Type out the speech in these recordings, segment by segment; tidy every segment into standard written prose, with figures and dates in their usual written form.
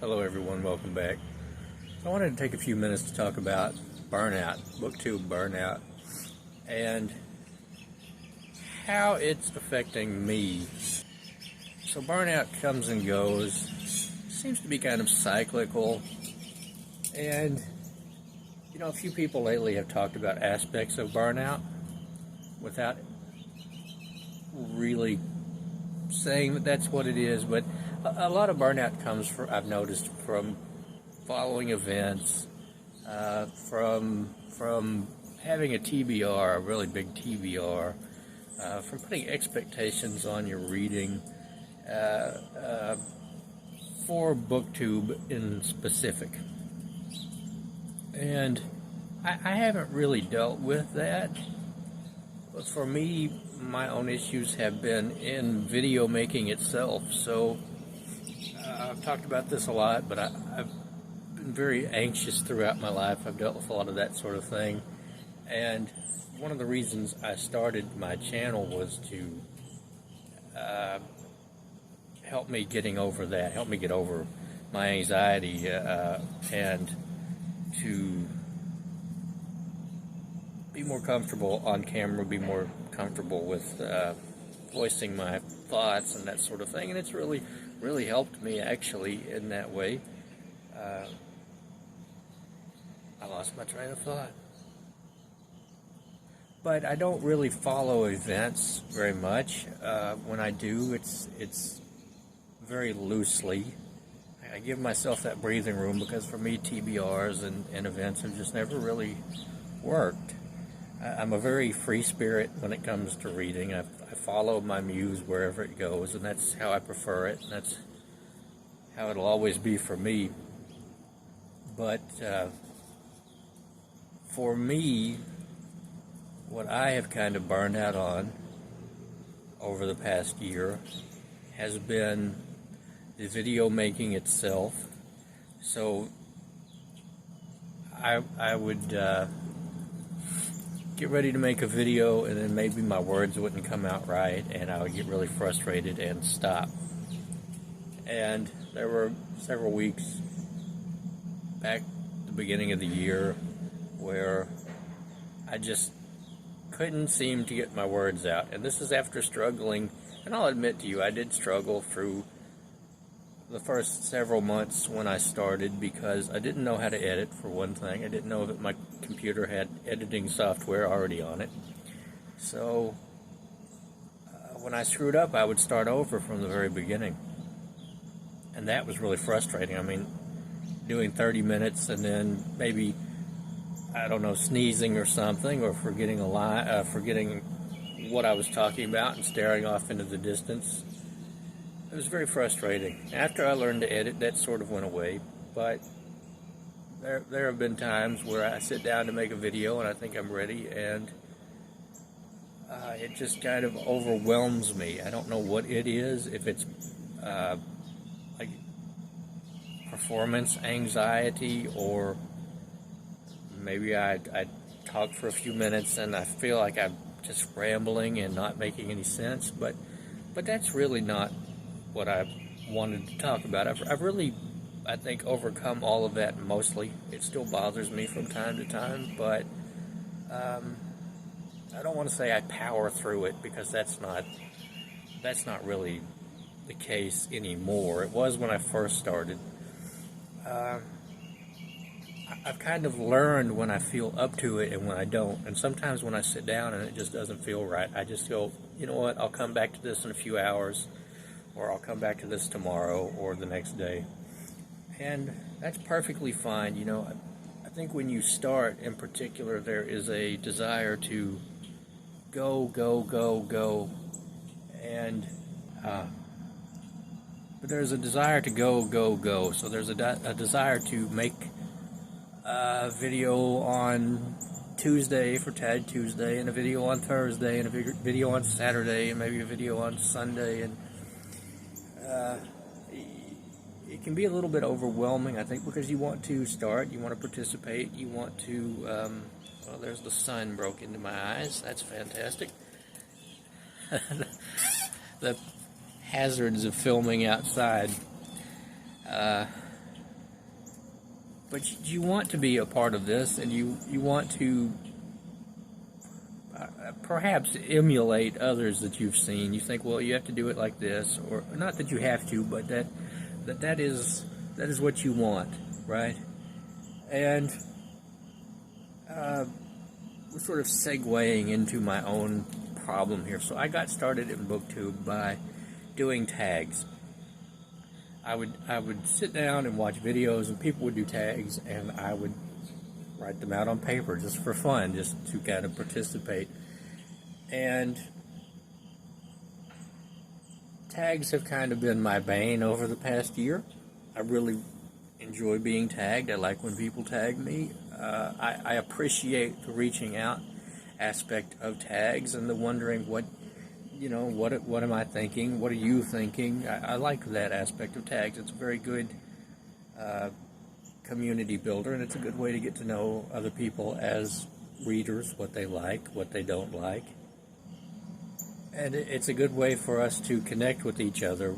Hello everyone, welcome back. I wanted to take a few minutes to talk about Burnout, Booktube Burnout, and how it's affecting me. So Burnout comes and goes, seems to be kind of cyclical, and a few people lately have talked about aspects of burnout without really saying that that's what it is, but a lot of burnout comes from, I've noticed, from following events, from having a TBR, a really big TBR, from putting expectations on your reading, for Booktube in specific. And I haven't really dealt with that. But for me, my own issues have been in video making itself. So I've talked about this a lot, but I've been very anxious throughout my life. I've dealt with a lot of that sort of thing. And one of the reasons I started my channel was to help me getting over that, help me get over my anxiety, and to be more comfortable on camera, be more comfortable with voicing my thoughts and that sort of thing. And it's really helped me actually in that way. I lost my train of thought. But I don't really follow events very much. When I do, it's very loosely. I give myself that breathing room because for me, TBRs and events have just never really worked. I'm a very free spirit when it comes to reading. I follow my muse wherever it goes, and that's how I prefer it, and that's how it'll always be for me. But for me, what I have kind of burned out on over the past year has been the video making itself. So I would get ready to make a video, and then maybe my words wouldn't come out right, and I would get really frustrated and stop. And there were several weeks back at the beginning of the year where I just couldn't seem to get my words out. And this is after struggling, and I'll admit to you, I did struggle through the first several months when I started because I didn't know how to edit, for one thing. I didn't know that my computer had editing software already on it. So when I screwed up, I would start over from the very beginning. And that was really frustrating. I mean, doing 30 minutes and then maybe, I don't know, sneezing or something, or forgetting a lie, forgetting what I was talking about and staring off into the distance. It was very frustrating. After I learned to edit, that sort of went away, but there have been times where I sit down to make a video and I think I'm ready, and it just kind of overwhelms me. I don't know what it is, if it's like performance anxiety, or maybe I talk for a few minutes and I feel like I'm just rambling and not making any sense, but that's really not what I wanted to talk about. I've really, I think, overcome all of that mostly. It still bothers me from time to time, but I don't want to say I power through it, because that's not really the case anymore. It was when I first started. I've kind of learned when I feel up to it and when I don't. And sometimes when I sit down and it just doesn't feel right, I just go, you know what, I'll come back to this in a few hours, or I'll come back to this tomorrow or the next day. And that's perfectly fine. I think when you start, in particular, there is a desire to go, and but there's a desire to go. So there's a desire to make a video on Tuesday for Tag Tuesday, and a video on Thursday, and a video on Saturday, and maybe a video on Sunday, and it can be a little bit overwhelming, I think, because you want to start, you want to participate, you want to, well, there's the sun broke into my eyes, that's fantastic. The hazards of filming outside. but you want to be a part of this, and you want to perhaps emulate others that you've seen. You think, well, you have to do it like this, or not that you have to, but that is what you want, right? And we're sort of segueing into my own problem here. So I got started in Booktube by doing tags. I would sit down and watch videos, and people would do tags, and I would write them out on paper just for fun, just to kind of participate. And tags have kind of been my bane over the past year. I really enjoy being tagged. I like when people tag me. I appreciate the reaching out aspect of tags and the wondering what am I thinking? What are you thinking? I like that aspect of tags. It's a very good community builder, and it's a good way to get to know other people as readers, what they like, what they don't like. And it's a good way for us to connect with each other,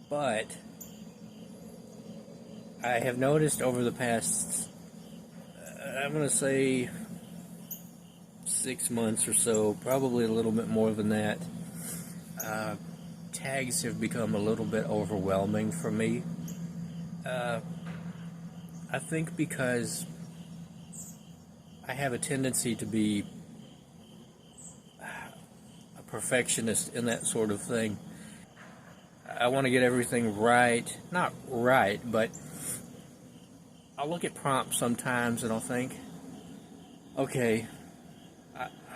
but I have noticed over the past, I'm going to say 6 months or so, probably a little bit more than that, tags have become a little bit overwhelming for me. I think because I have a tendency to be a perfectionist in that sort of thing. I want to get everything right. Not right, but I'll look at prompts sometimes and I'll think, okay,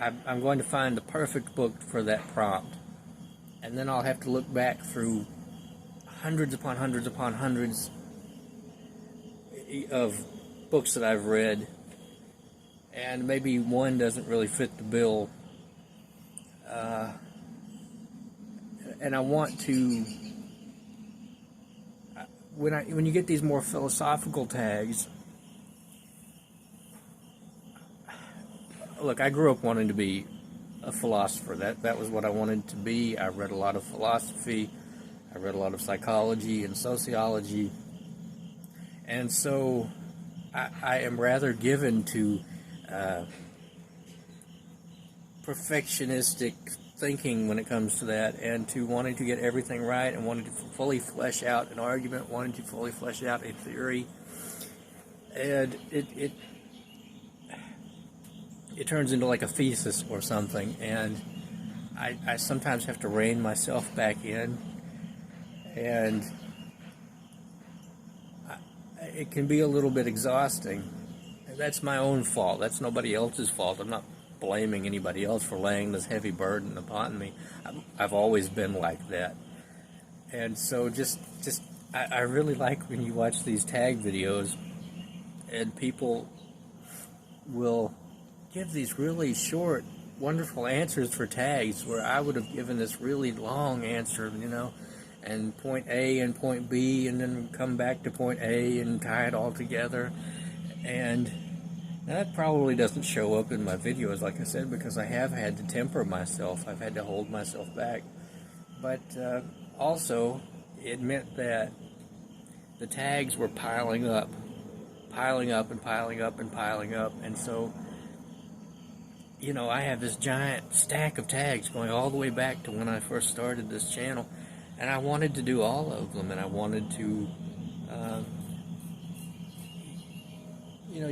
I'm going to find the perfect book for that prompt. And then I'll have to look back through hundreds upon hundreds upon hundreds of books that I've read, and maybe one doesn't really fit the bill. And I want to, when you get these more philosophical tags, look, I grew up wanting to be a philosopher. That was what I wanted to be. I read a lot of philosophy. I read a lot of psychology and sociology. And so I am rather given to perfectionistic thinking when it comes to that, and to wanting to get everything right, and wanting to fully flesh out an argument, wanting to fully flesh out a theory. And it turns into like a thesis or something, and I sometimes have to rein myself back in, and it can be a little bit exhausting. And that's my own fault. That's nobody else's fault. I'm not blaming anybody else for laying this heavy burden upon me. I've always been like that. And so I really like when you watch these tag videos and people will give these really short, wonderful answers for tags, where I would have given this really long answer, and point A and point B, and then come back to point A and tie it all together. And that probably doesn't show up in my videos, like I said, because I have had to temper myself. I've had to hold myself back. But also, it meant that the tags were piling up and piling up and piling up. And so, I have this giant stack of tags going all the way back to when I first started this channel. And I wanted to do all of them, and I wanted to,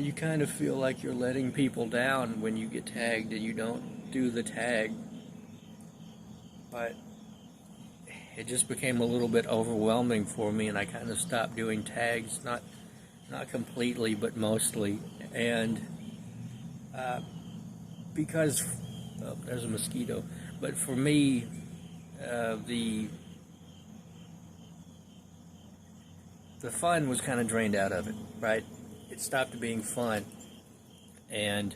you kind of feel like you're letting people down when you get tagged and you don't do the tag. But it just became a little bit overwhelming for me, and I kind of stopped doing tags, not completely, but mostly. And because, there's a mosquito, but for me, the fun was kind of drained out of it, right? It stopped being fun, and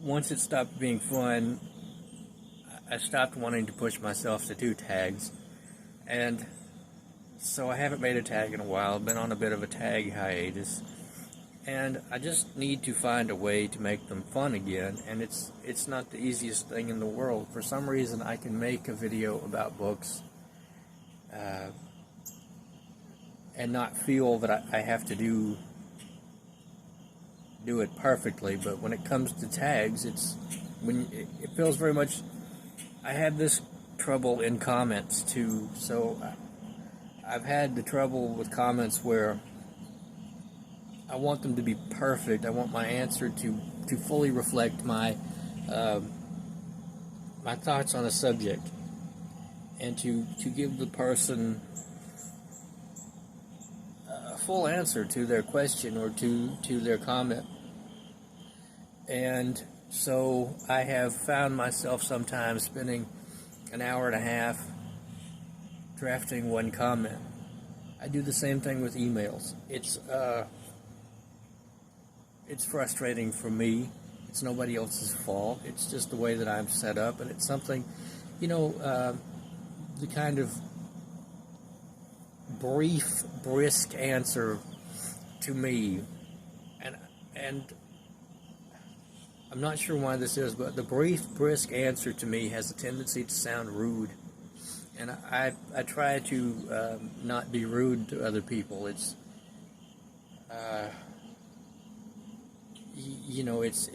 once it stopped being fun, I stopped wanting to push myself to do tags, and so I haven't made a tag in a while. I've been on a bit of a tag hiatus, and I just need to find a way to make them fun again, and it's not the easiest thing in the world. For some reason, I can make a video about books and not feel that I have to do it perfectly. But when it comes to tags, it feels very much. I have this trouble in comments too. So I've had the trouble with comments where I want them to be perfect. I want my answer to fully reflect my my thoughts on a subject, and to give the person a full answer to their question or to their comment. And so I have found myself sometimes spending an hour and a half drafting one comment. I do the same thing with emails. It's frustrating for me. It's nobody else's fault. It's just the way that I'm set up, and it's something, the kind of brief, brisk answer to me, and I'm not sure why this is, but the brief, brisk answer to me has a tendency to sound rude, and I try to not be rude to other people. It's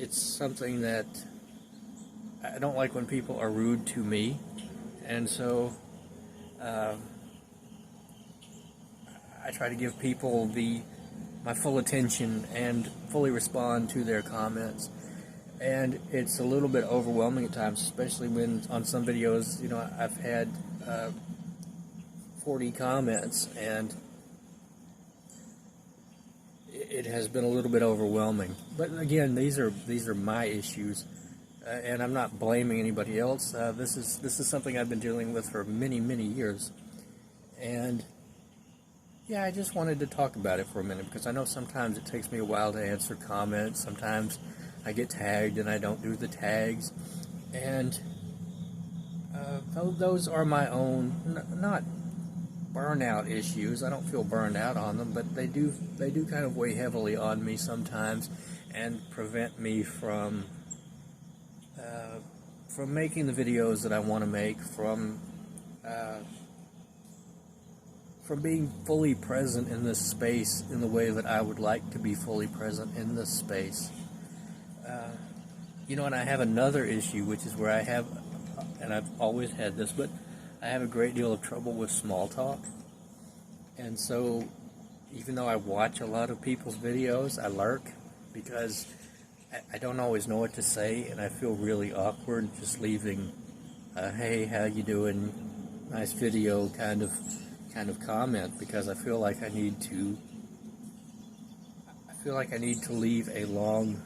it's something that I don't like when people are rude to me, and so I try to give people my full attention and fully respond to their comments. And it's a little bit overwhelming at times, especially when on some videos, I've had 40 comments, and it has been a little bit overwhelming. But again, these are my issues, and I'm not blaming anybody else. This is something I've been dealing with for many, many years, and yeah, I just wanted to talk about it for a minute, because I know sometimes it takes me a while to answer comments. Sometimes I get tagged and I don't do the tags, and those are my own, not burnout issues. I don't feel burned out on them, but they do kind of weigh heavily on me sometimes, and prevent me from making the videos that I want to make, from being fully present in this space in the way that I would like to be fully present in this space. And I have another issue, which is where I have, and I've always had this, but I have a great deal of trouble with small talk. And so, even though I watch a lot of people's videos, I lurk, because I don't always know what to say, and I feel really awkward just leaving, hey, how you doing, nice video kind of comment, because I feel like I need to leave a long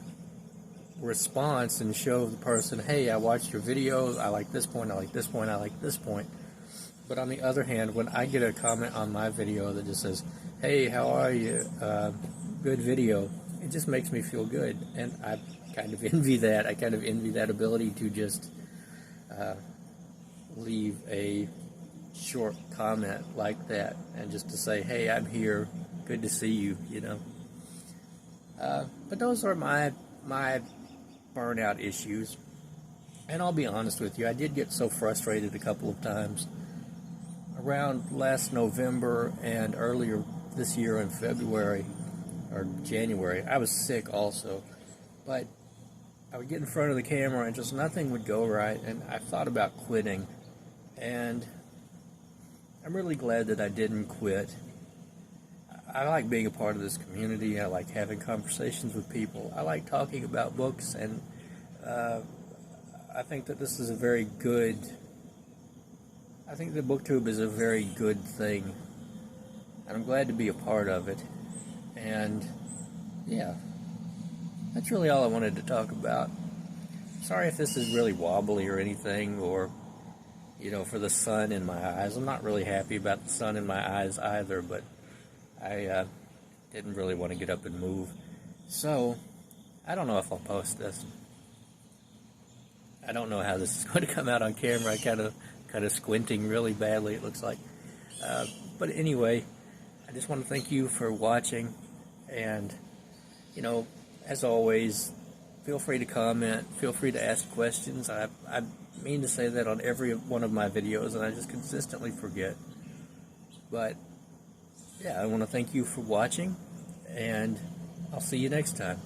response and show the person, hey, I watched your video, I like this point, I like this point, I like this point. But on the other hand, when I get a comment on my video that just says, hey, how are you, good video, it just makes me feel good, and I kind of envy that. I kind of envy that ability to just leave a short comment like that, and just to say, hey, I'm here, good to see you, But those are my burnout issues. And I'll be honest with you, I did get so frustrated a couple of times. Around last November and earlier this year in February or January, I was sick also. But I would get in front of the camera and just nothing would go right, and I thought about quitting. And I'm really glad that I didn't quit. I like being a part of this community. I like having conversations with people. I like talking about books, and I think that this is a very good, I think that Booktube is a very good thing, and I'm glad to be a part of it. And yeah, that's really all I wanted to talk about. Sorry if this is really wobbly or anything, or for the sun in my eyes. I'm not really happy about the sun in my eyes either, but I didn't really want to get up and move. So, I don't know if I'll post this. I don't know how this is going to come out on camera. I kind of squinting really badly, it looks like. But anyway, I just want to thank you for watching. And, as always, feel free to comment. Feel free to ask questions. I mean to say that on every one of my videos, and I just consistently forget. But yeah, I want to thank you for watching, and I'll see you next time.